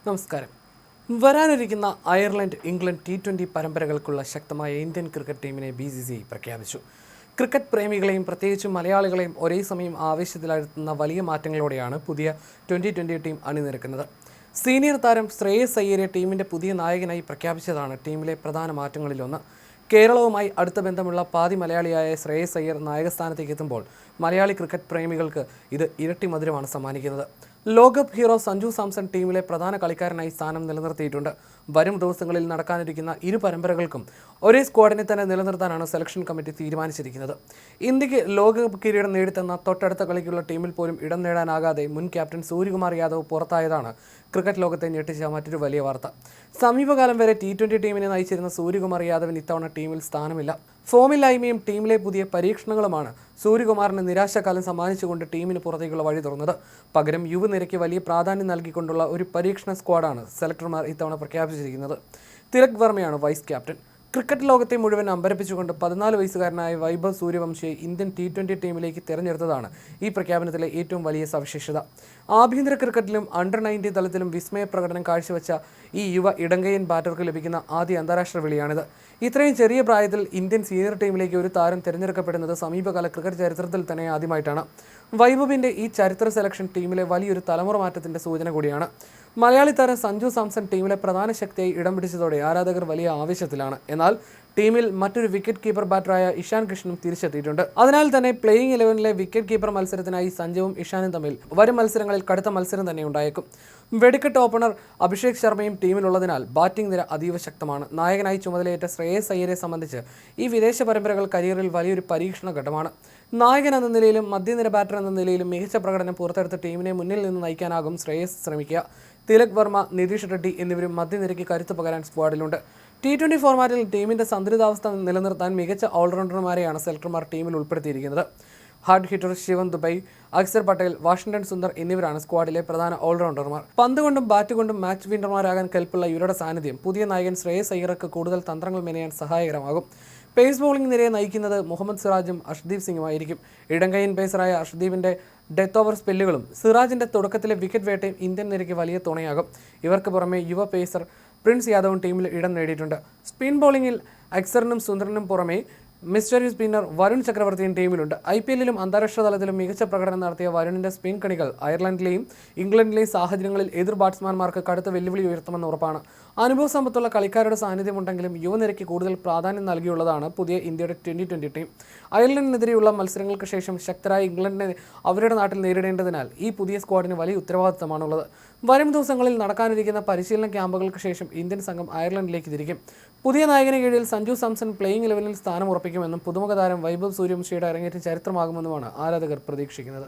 നമസ്കാരം. വരാനിരിക്കുന്ന Ireland England T20 പരമ്പരകൾക്കുള്ള ശക്തമായ ഇന്ത്യൻ ക്രിക്കറ്റ് ടീമിനെ BCCI പ്രഖ്യാപിച്ചു. ക്രിക്കറ്റ് പ്രേമികളെയും പ്രത്യേകിച്ച് മലയാളികളെയും ഒരേ സമയം ആവേശത്തിലാഴ്ത്തുന്ന വലിയ മാറ്റങ്ങളോടെയാണ് പുതിയ 2020 ടീം അണിനിരക്കുന്നത്. സീനിയർ താരം ശ്രേയസ് അയ്യരെ ടീമിൻ്റെ പുതിയ നായകനായി പ്രഖ്യാപിച്ചതാണ് ടീമിലെ പ്രധാന മാറ്റങ്ങളിലൊന്ന്. കേരളവുമായി അടുത്ത ബന്ധമുള്ള പാതി മലയാളിയായ ശ്രേയസ് അയ്യർ നായകസ്ഥാനത്തേക്ക് എത്തുമ്പോൾ മലയാളി ക്രിക്കറ്റ് പ്രേമികൾക്ക് ഇത് ഇരട്ടി മധുരമാണ് സമ്മാനിക്കുന്നത്. ലോകകപ്പ് ഹീറോ സഞ്ജു സാംസൺ ടീമിലെ പ്രധാന കളിക്കാരനായി സ്ഥാനം നിലനിർത്തിയിട്ടുണ്ട്. വരും ദിവസങ്ങളിൽ നടക്കാനിരിക്കുന്ന ഇരു പരമ്പരകൾക്കും ഒരേ സ്ക്വാഡിനെ തന്നെ നിലനിർത്താനാണ് സെലക്ഷൻ കമ്മിറ്റി തീരുമാനിച്ചിരിക്കുന്നത്. ഇന്ത്യക്ക് ലോകകപ്പ് കിരീടം നേടിത്തന്ന തൊട്ടടുത്ത കളിക്കുള്ള ടീമിൽ പോലും ഇടം നേടാനാകാതെ മുൻ ക്യാപ്റ്റൻ സൂര്യകുമാർ യാദവ് പുറത്തായതാണ് ക്രിക്കറ്റ് ലോകത്തെ ഞെട്ടിച്ച മറ്റൊരു വലിയ വാർത്ത. സമീപകാലം വരെ T20 ടീമിനെ നയിച്ചിരുന്ന സൂര്യകുമാർ യാദവിന് ഇത്തവണ ടീമിൽ സ്ഥാനമില്ല. ഫോമില്ലായ്മയും ടീമിലെ പുതിയ പരീക്ഷണങ്ങളുമാണ് സൂര്യകുമാറിന് നിരാശാകാലം സമ്മാനിച്ചുകൊണ്ട് ടീമിന് പുറത്തേക്കുള്ള വഴി തുറന്നത്. പകരം യുവനിരയ്ക്ക് വലിയ പ്രാധാന്യം നൽകിക്കൊണ്ടുള്ള ഒരു പരീക്ഷണ സ്ക്വാഡാണ് സെലക്ടർമാർ ഇത്തവണ പ്രഖ്യാപിച്ചിരിക്കുന്നത്. തിലക് വർമ്മയാണ് വൈസ് ക്യാപ്റ്റൻ. ക്രിക്കറ്റ് ലോകത്തെ മുഴുവൻ അമ്പരപ്പിച്ചുകൊണ്ട് 14 വയസ്സുകാരനായ വൈഭവ് സൂര്യവംശിയെ ഇന്ത്യൻ T20 ടീമിലേക്ക് തിരഞ്ഞെടുത്തതാണ് ഈ പ്രഖ്യാപനത്തിലെ ഏറ്റവും വലിയ സവിശേഷത. ആഭ്യന്തര ക്രിക്കറ്റിലും അണ്ടർ-19 തലത്തിലും വിസ്മയ പ്രകടനം കാഴ്ചവെച്ച ഈ യുവ ഇടങ്കയ്യൻ ബാറ്റർക്ക് ലഭിക്കുന്ന ആദ്യ അന്താരാഷ്ട്ര വിളിയാണിത്. ഇത്രയും ചെറിയ പ്രായത്തിൽ ഇന്ത്യൻ സീനിയർ ടീമിലേക്ക് ഒരു താരം തിരഞ്ഞെടുക്കപ്പെടുന്നത് സമീപകാല ക്രിക്കറ്റ് ചരിത്രത്തിൽ തന്നെ ആദ്യമായിട്ടാണ്. വൈഭവിൻ്റെ ഈ ചരിത്ര സെലക്ഷൻ ടീമിലെ വലിയൊരു തലമുറ മാറ്റത്തിൻ്റെ സൂചന കൂടിയാണ്. മലയാളി താരം സഞ്ജു സാംസൺ ടീമിലെ പ്രധാന ശക്തിയായി ഇടം പിടിച്ചതോടെ ആരാധകർ വലിയ ആവേശത്തിലാണ്. എന്നാൽ ടീമിൽ മറ്റൊരു വിക്കറ്റ് കീപ്പർ ബാറ്ററായ ഇഷാൻ കിഷനും തിരിച്ചെത്തിയിട്ടുണ്ട്. അതിനാൽ തന്നെ പ്ലേയിങ് 11-ലെ വിക്കറ്റ് കീപ്പർ മത്സരത്തിനായി സഞ്ജുവും ഇഷാനും തമ്മിൽ വരും മത്സരങ്ങളിൽ കടുത്ത മത്സരം തന്നെ ഉണ്ടായേക്കും. വെടിക്കെട്ട് ഓപ്പണർ അഭിഷേക് ശർമ്മയും ടീമിലുള്ളതിനാൽ ബാറ്റിംഗ് നിര അതീവ ശക്തമാണ്. നായകനായി ചുമതലയേറ്റ ശ്രേയസ് അയ്യരെ സംബന്ധിച്ച് ഈ വിദേശ പരമ്പരകൾ കരിയറിൽ വലിയൊരു പരീക്ഷണ ഘട്ടമാണ്. നായകൻ എന്ന നിലയിലും മധ്യനിര ബാറ്റർ എന്ന നിലയിലും മികച്ച പ്രകടനം പുറത്തെടുത്ത് ടീമിനെ മുന്നിൽ നിന്ന് നയിക്കാനാകും ശ്രേയസ് ശ്രമിക്കുക. തിലക് വർമ്മ, നിതീഷ് റെഡ്ഡി എന്നിവരും മധ്യനിരയ്ക്ക് കരുത്ത് പകരാൻ സ്ക്വാഡിലുണ്ട്. T20 ഫോർമാറ്റിൽ ടീമിൻ്റെ സന്തുലിതാവസ്ഥ നിലനിർത്താൻ മികച്ച ഓൾറൗണ്ടർമാരെയാണ് സെലക്ടർമാർ ടീമിൽ ഉൾപ്പെടുത്തിയിരിക്കുന്നത്. Hard hitter Shivam Dube, Axar Patel, Washington Sundar എന്നിവരാണ് സ്ക്വാഡിലെ പ്രധാന ഓൾറൗണ്ടർമാർ. പന്ത് കൊണ്ടും ബാറ്റ് കൊണ്ടും മാച്ച് വിന്നർമാരാകാൻ കെൽപ്പുള്ള ഇവരുടെ സാന്നിധ്യം പുതിയ നായകൻ ശ്രേയസ് അയ്യർക്ക് കൂടുതൽ തന്ത്രങ്ങൾ മെനയാൻ സഹായകരമാകും. പേസ് ബോളിംഗ് നിരയെ നയിക്കുന്നത് മുഹമ്മദ് സിറാജും അർഷ്ദീപ് സിംഗുമായിരിക്കും. ഇടങ്കയ്യൻ പേസറായ അർഷ്ദീപിൻ്റെ ഡെത്ത് ഓവർ സ്പെല്ലുകളും സിറാജിൻ്റെ തുടക്കത്തിലെ വിക്കറ്റ് വേട്ടയും ഇന്ത്യൻ നിരയ്ക്ക് വലിയ തുണയാകും. ഇവർക്ക് പുറമെ യുവ പേസർ പ്രിൻസ് യാദവും ടീമിൽ ഇടം നേടിയിട്ടുണ്ട്. സ്പിൻ ബോളിംഗിൽ അക്സറിനും സുന്ദറിനും പുറമെ മിസ്റ്ററി സ്പിന്നർ വരുൺ ചക്രവർത്തിയും ടീമിലുണ്ട്. IPL-ലും അന്താരാഷ്ട്ര തലത്തിലും മികച്ച പ്രകടനം നടത്തിയ വരുണിൻ്റെ സ്പിൻ കണികൾ അയർലൻഡിലെയും ഇംഗ്ലണ്ടിലെയും സാഹചര്യങ്ങളിൽ എതിർ ബാറ്റ്സ്മാൻമാർക്ക് കടുത്ത വെല്ലുവിളി ഉയർത്തുമെന്ന് ഉറപ്പാണ്. അനുഭവ സമ്പത്തുള്ള കളിക്കാരുടെ സാന്നിധ്യമുണ്ടെങ്കിലും യുവനിരയ്ക്ക് കൂടുതൽ പ്രാധാന്യം നൽകിയുള്ളതാണ് പുതിയ ഇന്ത്യയുടെ 2020 ടീം. അയർലൻഡിനെതിരെയുള്ള മത്സരങ്ങൾക്ക് ശേഷം ശക്തരായ ഇംഗ്ലണ്ടിനെ അവരുടെ നാട്ടിൽ നേരിടേണ്ടതിനാൽ ഈ പുതിയ സ്ക്വാഡിന് വലിയ ഉത്തരവാദിത്തമാണുള്ളത്. വരും ദിവസങ്ങളിൽ നടക്കാനിരിക്കുന്ന പരിശീലന ക്യാമ്പുകൾക്ക് ശേഷം ഇന്ത്യൻ സംഘം അയർലൻഡിലേക്ക് തിരിക്കും. പുതിയ നായകന് കീഴിൽ സഞ്ജു സാംസൺ പ്ലേയിങ് 11-ൽ സ്ഥാനം ഉറപ്പിക്കുമെന്നും പുതുമുഖ താരം വൈഭവ് സൂര്യവംശിയുടെ അരങ്ങേറ്റം ചരിത്രമാകുമെന്നുമാണ് ആരാധകർ പ്രതീക്ഷിക്കുന്നത്.